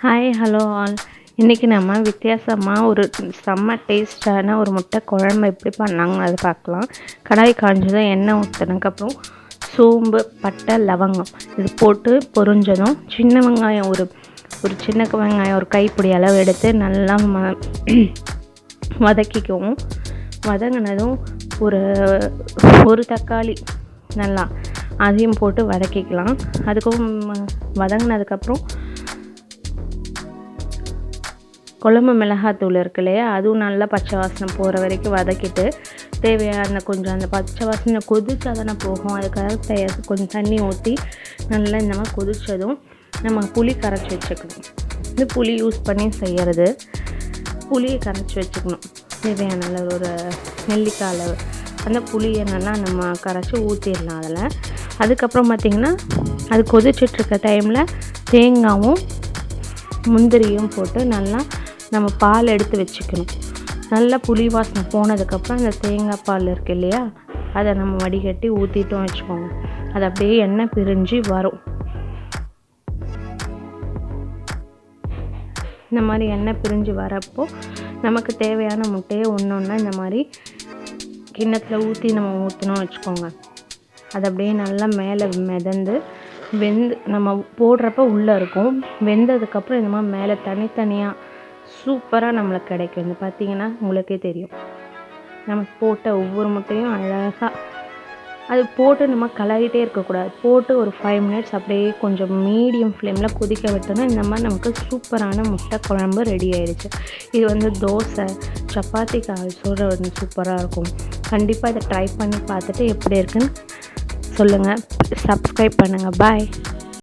Hi hello all. இன்றைக்கி நம்ம வித்தியாசமாக ஒரு செம்ம டேஸ்டான ஒரு முட்டை குழம்பு எப்படி பண்ணாங்கன்னு அதை பார்க்கலாம். கடாய் காஞ்சதும் எண்ணெய் ஊற்றினதுக்கப்புறம் சோம்பு, பட்டை, லவங்கம் இது போட்டு பொரிஞ்சதும் சின்ன வெங்காயம் ஒரு சின்ன வெங்காயம் ஒரு கைப்பிடி அளவு எடுத்து நல்லா வதக்கிக்குவோம். வதங்கினதும் ஒரு தக்காளி நல்லா அதையும் போட்டு வதக்கிக்கலாம். அதுக்கும் வதங்கினதுக்கப்புறம் குழம்பு மிளகாத்தூள் இருக்கு இல்லையா, அதுவும் நல்லா பச்சை வாசனை போகிற வரைக்கும் வதக்கிட்டு தேவையான கொஞ்சம் அந்த பச்சை வாசனை கொதிச்சா தானே போகும், அதுக்காக கொஞ்சம் தண்ணி ஊற்றி நல்லா இந்த மாதிரி கொதித்ததும் நம்ம புளி கரைச்சி வச்சுக்கணும். இது புளி யூஸ் பண்ணி செய்கிறது. புளியை கரைச்சி வச்சுக்கணும் தேவையான அளவு, ஒரு நெல்லிக்காய் அளவு. அந்த புளியை நல்லா நம்ம கரைச்சி ஊற்றிடலாம் அதில். அதுக்கப்புறம் பார்த்திங்கன்னா அது கொதிச்சிட்ருக்க டைமில் தேங்காயும் முந்திரியும் போட்டு நல்லா நம்ம பால் எடுத்து வச்சுக்கணும். நல்லா புளி வாசனை போனதுக்கப்புறம் அந்த தேங்காய் பால் இருக்குது இல்லையா, அதை நம்ம வடிகட்டி ஊற்றிட்டோம் வச்சுக்கோங்க. அது அப்படியே எண்ணெய் பிரிஞ்சு வரும். இந்த மாதிரி எண்ணெய் பிரிஞ்சு வரப்போ நமக்கு தேவையான முட்டையை ஒன்றா இந்த மாதிரி கிண்ணத்தில் ஊற்றி நம்ம ஊற்றினோம் வச்சுக்கோங்க. அது அப்படியே நல்லா மேலே மிதந்து நம்ம போடுறப்ப உள்ளே இருக்கும். வெந்ததுக்கப்புறம் இந்த மாதிரி மேலே தனித்தனியாக சூப்பராக நம்மளுக்கு கிடைக்கும். இது பார்த்திங்கன்னா உங்களுக்கே தெரியும். நம்ம போட்ட ஒவ்வொரு முட்டையும் அழகாக அது போட்டு நம்ம கலரிகிட்டே இருக்கக்கூடாது. போட்டு ஒரு 5 மினிட்ஸ் அப்படியே கொஞ்சம் மீடியம் ஃப்ளேமில் கொதிக்க விட்டோன்னா இந்த மாதிரி நமக்கு சூப்பரான முட்டை குழம்பு ரெடி ஆயிடுச்சு. இது தோசை, சப்பாத்திக்கு ஆல்சோ சூப்பராக இருக்கும். கண்டிப்பாக இதை ட்ரை பண்ணி பார்த்துட்டு எப்படி இருக்குன்னு சொல்லுங்கள். சப்ஸ்கிரைப் பண்ணுங்கள். பாய்.